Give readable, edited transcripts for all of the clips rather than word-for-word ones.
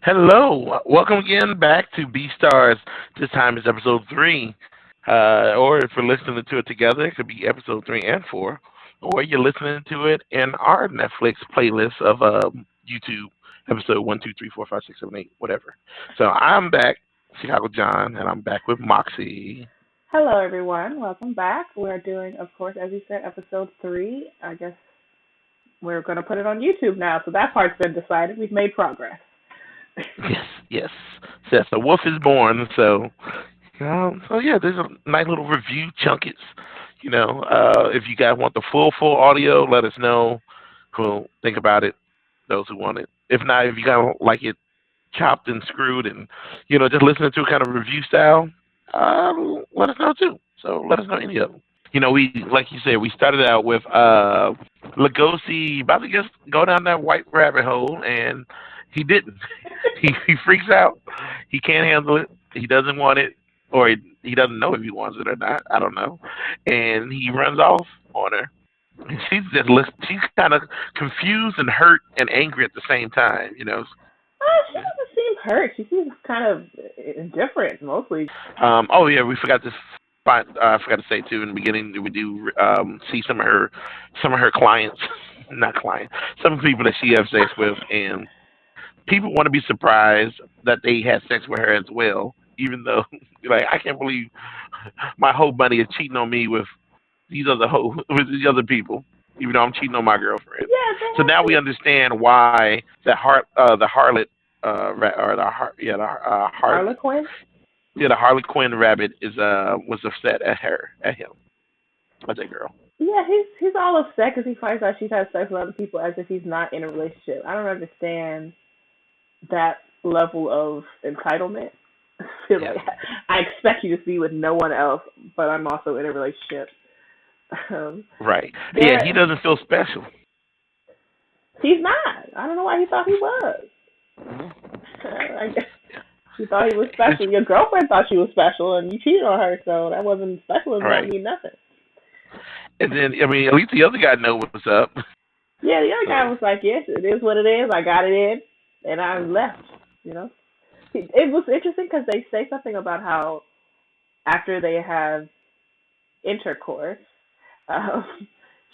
Hello, welcome again back to Beastars. This time is episode 3. Or if we're listening to it together, it could be episode 3 and 4. Or you're listening to it in our Netflix playlist of YouTube, episode 1, 2, 3, 4, 5, 6, 7, 8, whatever. So I'm back, Chicago John, and I'm back with Moxie. Hello, everyone. Welcome back. We're doing, of course, as you said, episode 3. I guess we're going to put it on YouTube now, so that part's been decided. We've made progress. Yes, yes. Says the wolf is born, so yeah, there's a nice little review chunkets. If you guys want the full audio, let us know. We'll think about it. Those who want it. If not, if you kind of like it chopped and screwed, and just listening to a kind of review style, let us know too. So let us know any of them. We like you said, we started out with Legoshi about to just go down that white rabbit hole, and he didn't. He freaks out. He can't handle it. He doesn't want it, or he doesn't know if he wants it or not. I don't know. And he runs off on her. And she's kind of confused and hurt and angry at the same time. She doesn't seem hurt. She seems kind of indifferent, mostly. Oh yeah, we forgot to I forgot to say too in the beginning. We do see some of her clients, not clients, some people that she has sex with, and people want to be surprised that they had sex with her as well, even though like I can't believe my whole buddy is cheating on me with with these other people, even though I'm cheating on my girlfriend. Yeah, So now we understand why the harlot Harlequin? the Harlequin rabbit was upset at him, at that girl. Yeah, he's all upset because he finds out she's had sex with other people as if he's not in a relationship. I don't understand that level of entitlement. Yeah. I expect you to be with no one else, but I'm also in a relationship. Right. Yeah, he doesn't feel special. He's not. I don't know why he thought he was. I guess he thought he was special. Your girlfriend thought she was special, and you cheated on her, so that wasn't special. It don't mean nothing. And then, I mean, at least the other guy knows what's up. Yeah, the other guy was like, yes, it is what it is. I got it in, and I left, It was interesting because they say something about how after they have intercourse, um,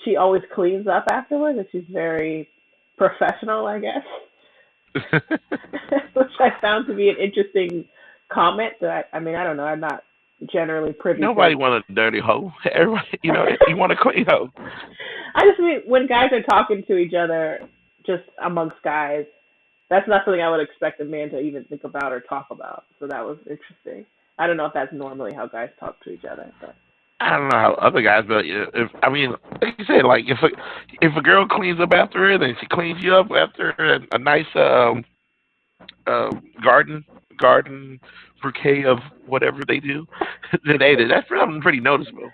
she always cleans up afterwards, and she's very professional, I guess. Which I found to be an interesting comment. That I mean, I don't know. I'm not generally privy. Nobody wants a dirty hoe. Everybody, you want a clean hoe. I just mean when guys are talking to each other, just amongst guys, that's not something I would expect a man to even think about or talk about. So that was interesting. I don't know if that's normally how guys talk to each other, but I don't know how other guys, but like you said, like if a girl cleans up after her, then she cleans you up after a nice garden bouquet of whatever they do. Then that's something pretty noticeable,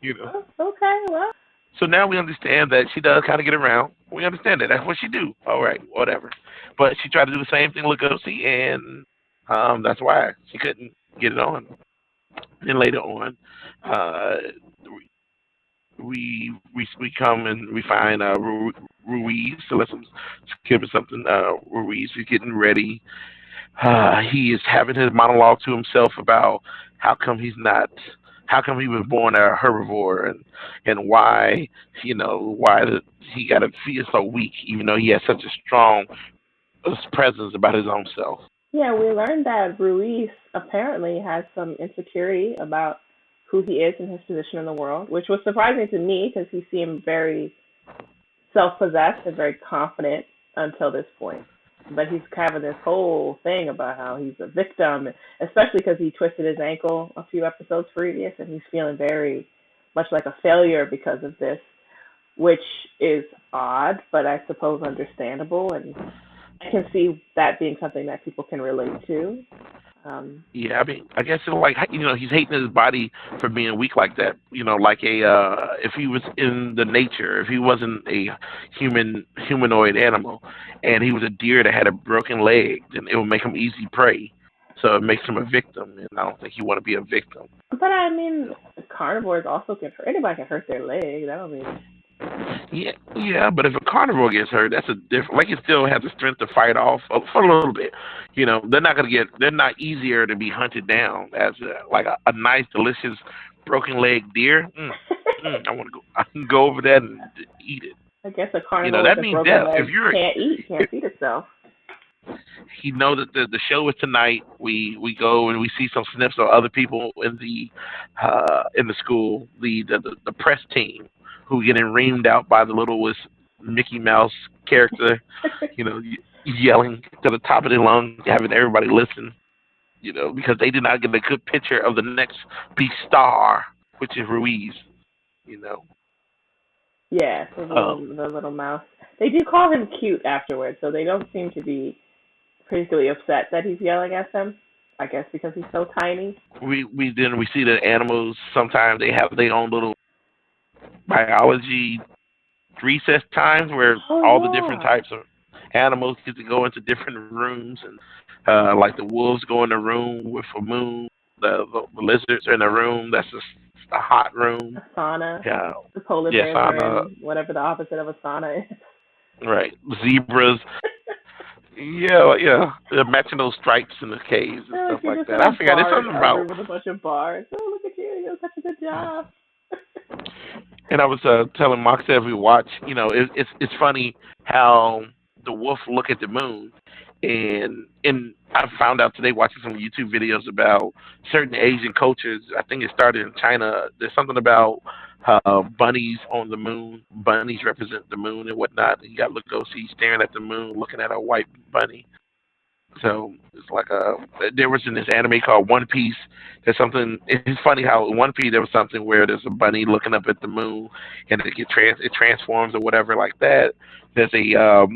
Okay, well. So now we understand that she does kind of get around. We understand that. That's what she do. All right, whatever. But she tried to do the same thing with Lugosi, and that's why she couldn't get it on. Then later on, we come and we find Ruiz. So let's skip it something. Ruiz is getting ready. He is having his monologue to himself about how come he was born a herbivore, and why he got to feel so weak even though he has such a strong presence about his own self. Yeah, we learned that Ruiz apparently has some insecurity about who he is and his position in the world, which was surprising to me because he seemed very self-possessed and very confident until this point. But he's having this whole thing about how he's a victim, especially because he twisted his ankle a few episodes previous, and he's feeling very much like a failure because of this, which is odd, but I suppose understandable, and I can see that being something that people can relate to. Yeah, I mean, I guess he's hating his body for being weak like that. Like if he was in the nature, if he wasn't a humanoid animal, and he was a deer that had a broken leg, then it would make him easy prey. So it makes him a victim, and I don't think you want to be a victim. But I mean, carnivores also can hurt. Anybody can hurt their leg. That don't mean Yeah, but if a carnivore gets hurt, that's a different. Like, it still has the strength to fight off for a little bit. They're not gonna get. They're not easier to be hunted down as like a nice, delicious broken leg deer. I want to go. I can go over that and eat it. I guess a carnivore with That a means broken death. If leg you're, can't eat, if can't feed itself. you know that the show is tonight, we go and we see some snips of other people in the school, the press team who getting reamed out by the littlest Mickey Mouse character, yelling to the top of their lungs, having everybody listen, because they did not get a good picture of the next Beastar, which is Ruiz, you know. Yeah, Um, the little mouse. They do call him cute afterwards, so they don't seem to be particularly upset that he's yelling at them. I guess because he's so tiny. we see the animals. Sometimes they have their own little biology recess times where Oh all the different yeah, types of animals get to go into different rooms, and like the wolves go in the room with a moon. The lizards are in a room that's a hot room. a sauna. Yeah, The polar yeah, bears are sauna. in whatever the opposite of a sauna is. Right, zebras. Yeah, yeah. They're matching those stripes in the caves and They're stuff like you're like just that. in a I forgot. There's bar, something a about. room with a bunch of bars. Oh, look at you! You did such a good job. And I was telling Mox as we watch, it's funny how the wolf look at the moon, and I found out today watching some YouTube videos about certain Asian cultures. I think it started in China. There's something about bunnies on the moon. Bunnies represent the moon and whatnot. And you got Legoshi staring at the moon, looking at a white bunny. So it's like there was in this anime called One Piece. There's something. It's funny how in One Piece there was something where there's a bunny looking up at the moon, and it transforms or whatever like that. There's a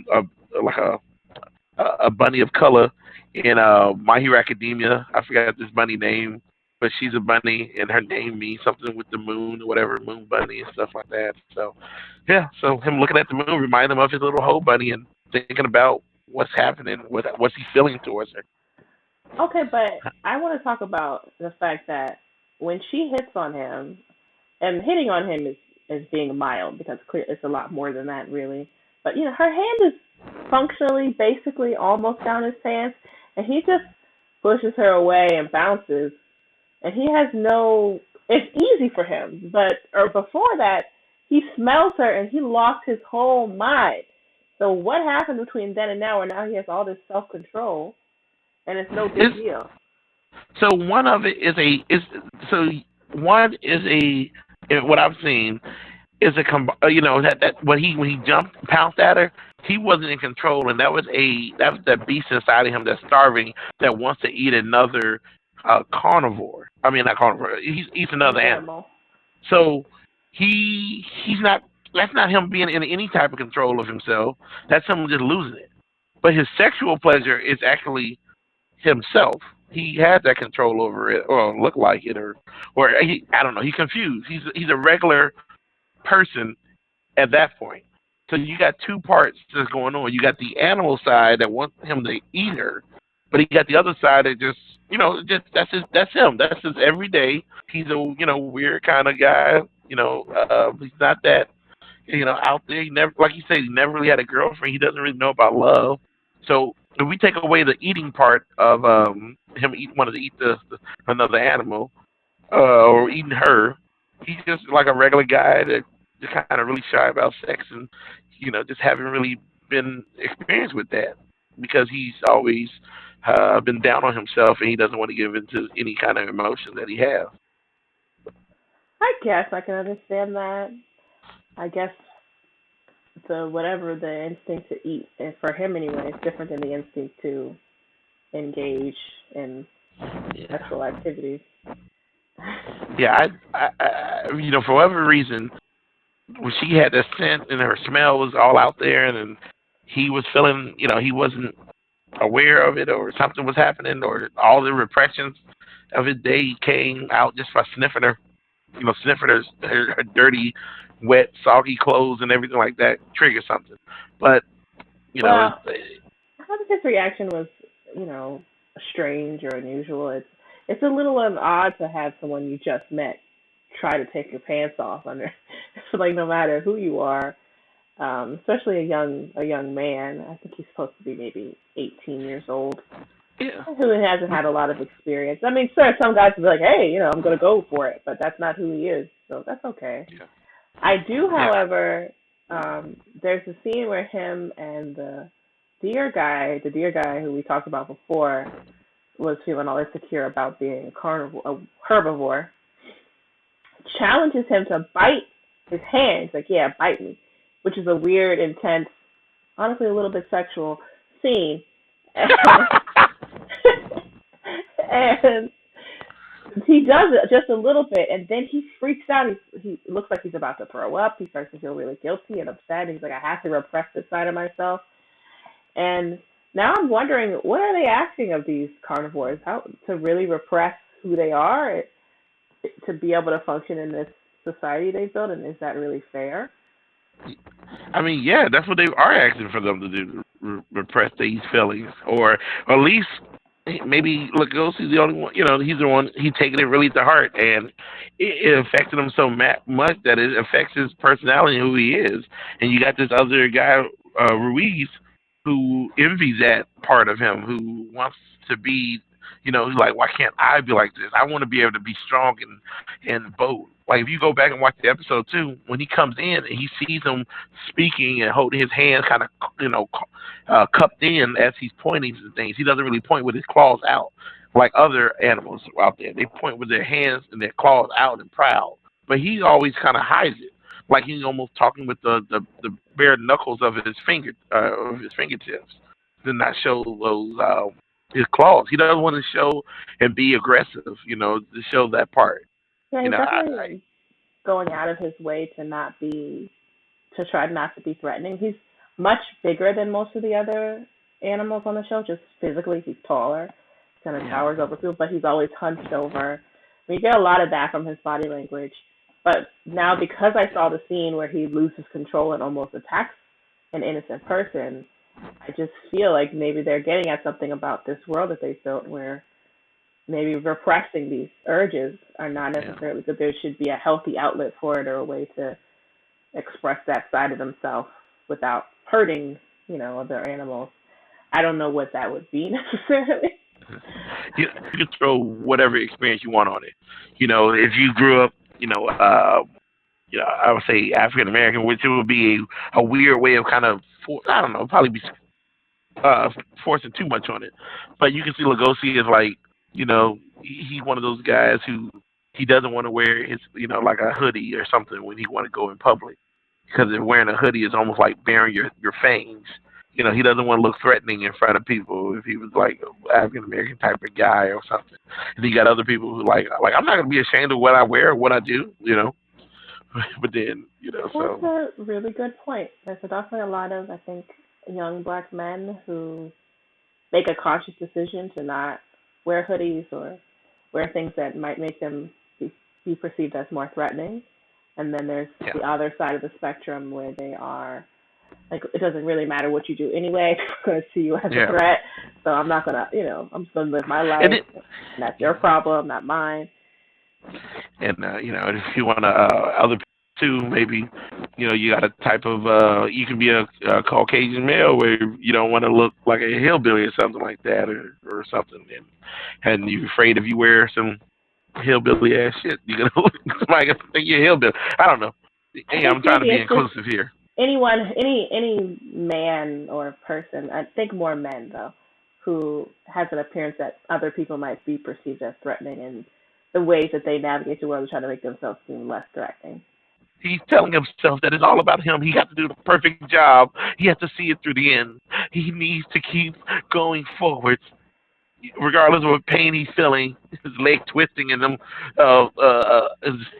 bunny of color in My Hero Academia. I forgot this bunny name, but she's a bunny, and her name means something with the moon or whatever, moon bunny and stuff like that. So yeah, so him looking at the moon reminded him of his little hoe bunny and thinking about what's happening, what's he feeling towards her. Okay, but I want to talk about the fact that when she hits on him, and hitting on him is being mild because clear it's a lot more than that really. But her hand is functionally, basically, almost down his pants, and he just pushes her away and bounces, and he has no. It's easy for him, but or before that, he smells her and he lost his whole mind. So what happened between then and now, where now he has all this self control, and it's no big Is deal? so one of it is so one is what I've seen is that when he jumped pounced at her, he wasn't in control, and that was that beast inside of him that's starving, that wants to eat another carnivore. I mean, not carnivore. He's eats another An animal. animal. So he's not. That's not him being in any type of control of himself. That's him just losing it. But his sexual pleasure is actually himself. He had that control over it, or look like it, or I don't know. He's confused. He's a regular person at that point. So you got two parts that's going on. You got the animal side that wants him to eat her, but he got the other side that just that's him. That's his everyday. He's a weird kind of guy. He's not that out there. He never, like you said, he never really had a girlfriend. He doesn't really know about love. So if we take away the eating part of him wanting to eat another animal, or eating her, he's just like a regular guy that just kind of really shy about sex, and just haven't really been experienced with that because he's always been down on himself, and he doesn't want to give into any kind of emotion that he has. I guess I can understand that. I guess the whatever the instinct to eat, and for him anyway, is different than the instinct to engage in Yeah, sexual activities. yeah. For whatever reason, when she had that scent and her smell was all out there, and he was feeling, he wasn't aware of it, or something was happening, or all the repressions of his day came out just by sniffing her, sniffing her dirty, wet, soggy clothes and everything like that, trigger something. But you know, Well, I think his reaction was, you know, strange or unusual. It's a little odd to have someone you just met try to take your pants off under. So like no matter who you are, especially a young man. I think he's supposed to be maybe 18 years old, Yeah. who hasn't had a lot of experience. I mean, sure, some guys will be like, hey, I'm gonna go for it, but that's not who he is, so that's okay. Yeah. I do, Yeah. however, there's a scene where him and the deer guy who we talked about before, was feeling all insecure about being a herbivore, challenges him to bite his hand. He's like, yeah, bite me, which is a weird, intense, honestly a little bit sexual scene. And he does it just a little bit, and then he freaks out. He looks like he's about to throw up. He starts to feel really guilty and upset. He's like, I have to repress this side of myself. And now I'm wondering, what are they asking of these carnivores? How to really repress who they are to be able to function in this society they built, and is that really fair? I mean, yeah, that's what they are asking for them to do, repress these feelings, or at least maybe Legosi's the only one. He's the one. He taking it really to heart, and it affected him so much that it affects his personality and who he is. And you got this other guy, Ruiz, who envies that part of him, who wants to be. He's like, why can't I be like this? I want to be able to be strong and bold. Like if you go back and watch the episode too, when he comes in and he sees him speaking and holding his hands kind of, cupped in as he's pointing to things. He doesn't really point with his claws out like other animals out there. They point with their hands and their claws out and proud. But he always kind of hides it, like he's almost talking with the bare knuckles of his fingertips, to not show those his claws. He doesn't want to show and be aggressive, to show that part. Yeah, You he's know, I definitely going out of his way to try not to be threatening. He's much bigger than most of the other animals on the show. Just physically, he's taller, kind of yeah, towers over people, but he's always hunched over. You get a lot of that from his body language. But now, because I saw the scene where he loses control and almost attacks an innocent person, I just feel like maybe they're getting at something about this world that they built, where maybe repressing these urges are not yeah. necessarily good. There should be a healthy outlet for it, or a way to express that side of themselves without hurting, other animals. I don't know what that would be necessarily. You can throw whatever experience you want on it. If you grew up, I would say African American, which it would be a weird way of kind of, I don't know, probably be uh, forcing too much on it. But you can see Lugosi is like, he's one of those guys who he doesn't want to wear his, like a hoodie or something when he want to go in public, because if wearing a hoodie is almost like bearing your fangs. He doesn't want to look threatening in front of people if he was like an African American type of guy or something. And he got other people who like I'm not gonna be ashamed of what I wear or what I do. But then That's so a really good point. There's definitely a lot of, I think, young black men who make a conscious decision to not wear hoodies or wear things that might make them be perceived as more threatening. And then there's yeah, the other side of the spectrum where they are like, it doesn't really matter what you do anyway. I'm going to see you as a yeah. threat. So I'm not going to, I'm just going to live my And life. it, And that's your problem, not mine. and if you want to other people too, maybe you got a type of you can be a Caucasian male where you don't want to look like a hillbilly or something like that, or something, and you're afraid if you wear some hillbilly ass shit, you're gonna somebody gonna think you're a hillbilly. I don't know. I Hey, think I'm trying to maybe be it's just inclusive here. anyone, any man or person, I think more men though, who has an appearance that other people might be perceived as threatening, and the ways that they navigate the world to try to make themselves seem less threatening. He's telling himself that it's all about him. He has to do the perfect job. He has to see it through the end. He needs to keep going forward, regardless of what pain he's feeling. His leg twisting, and them,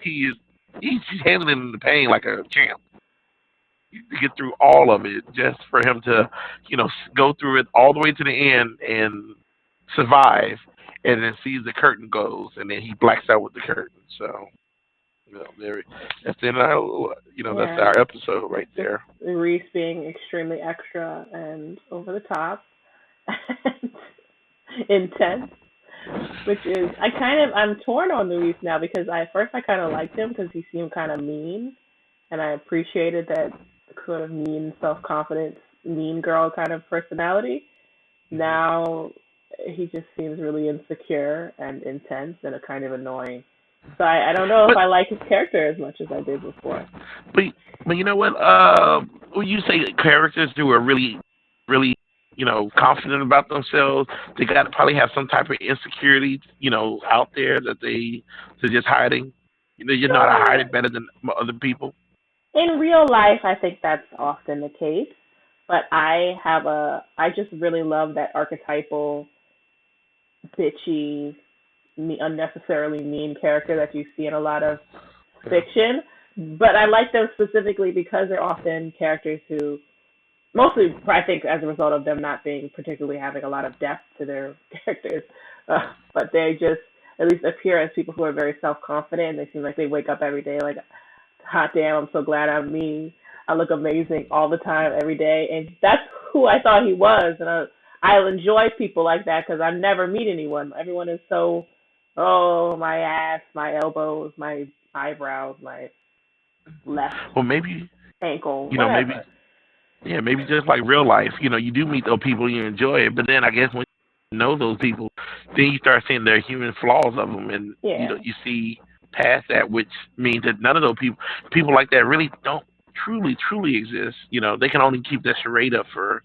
he is he's handling the pain like a champ. To get through all of it, just for him to, go through it all the way to the end and survive, and then sees the curtain goes, and then he blacks out with the curtain. So, there, that's in our, that's Yeah, our episode right just there. Reese being extremely extra and over the top and intense. Which is, I'm torn on Luis now because at first I kind of liked him because he seemed kind of mean, and I appreciated that sort of mean, self-confident, mean girl kind of personality. Now he just seems really insecure and intense and a kind of annoying. So I don't know if But I like his character as much as I did before. but but you know what? When you say characters who are really confident about themselves, they got to probably have some type of insecurity out there that they're just hiding. You know how to hide Uh, it better than other people. in real life, I think that's often the case. But I just really love that archetypal, bitchy, unnecessarily mean character that you see in a lot of Yeah. fiction. But I like them specifically because they're often characters who, mostly I think as a result of them not being particularly having a lot of depth to their characters, but they just at least appear as people who are very self confident. They seem like they wake up every day like, hot damn, I'm so glad I'm me. I look amazing all the time, every day, and that's who I thought he was. And I enjoy people like that because I never meet anyone. Everyone is so, oh, my ass, my elbows, my eyebrows, my left Well, maybe ankle, maybe whatever. yeah, maybe just like real life. You do meet those people, you enjoy it, but then I guess when you know those people, then you start seeing their human flaws of them, and Yeah. you see past that, which means that none of those people like that really don't truly exist. They can only keep that charade up for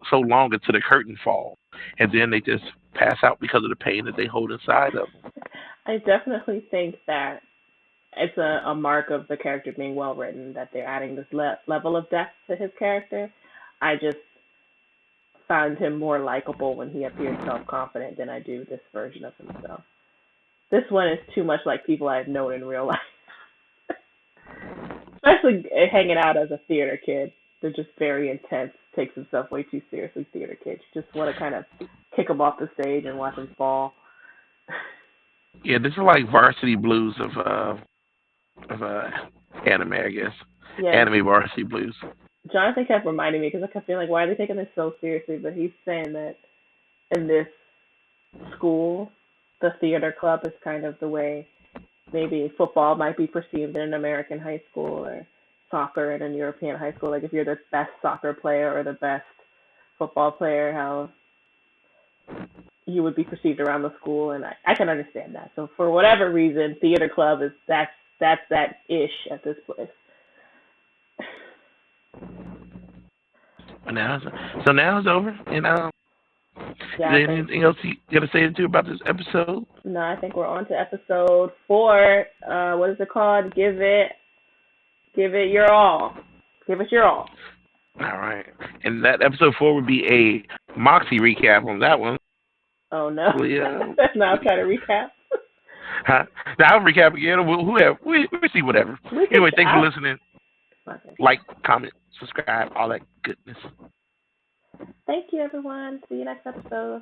so long until the curtain falls, and then they just pass out because of the pain that they hold inside of them. I definitely think that it's a mark of the character being well written that they're adding this level of depth to his character. I just found him more likable when he appeared self confident than I do this version of himself. This one is too much like people I've known in real life, especially hanging out as a theater kid. They're just very intense, takes himself way too seriously. Theater kids just want to kind of kick him off the stage and watch him fall. Yeah, this is like Varsity Blues of anime, I guess. Yeah, Anime Varsity Blues. Jonathan kept reminding me because I kept feeling like, why are they taking this so seriously? But he's saying that in this school, the theater club is kind of the way maybe football might be perceived in an American high school or soccer in a European high school. Like if you're the best soccer player or the best football player, how you would be perceived around the school, and I can understand that. So for whatever reason, theater club is that's that ish at this place. But now it's over. Is Yeah, I there think anything else you got to say to about this episode? no, I think we're on to episode 4. What is it called? Give it your all. Give it your all. All right. And that episode 4 would be a Moxie recap on that one. Oh no. Well, yeah. Now I'm trying to recap. Huh? Now I'll recap again. We see whatever. We can Anyway, thanks for I, listening. okay. Like, comment, subscribe, all that goodness. Thank you everyone. See you next episode.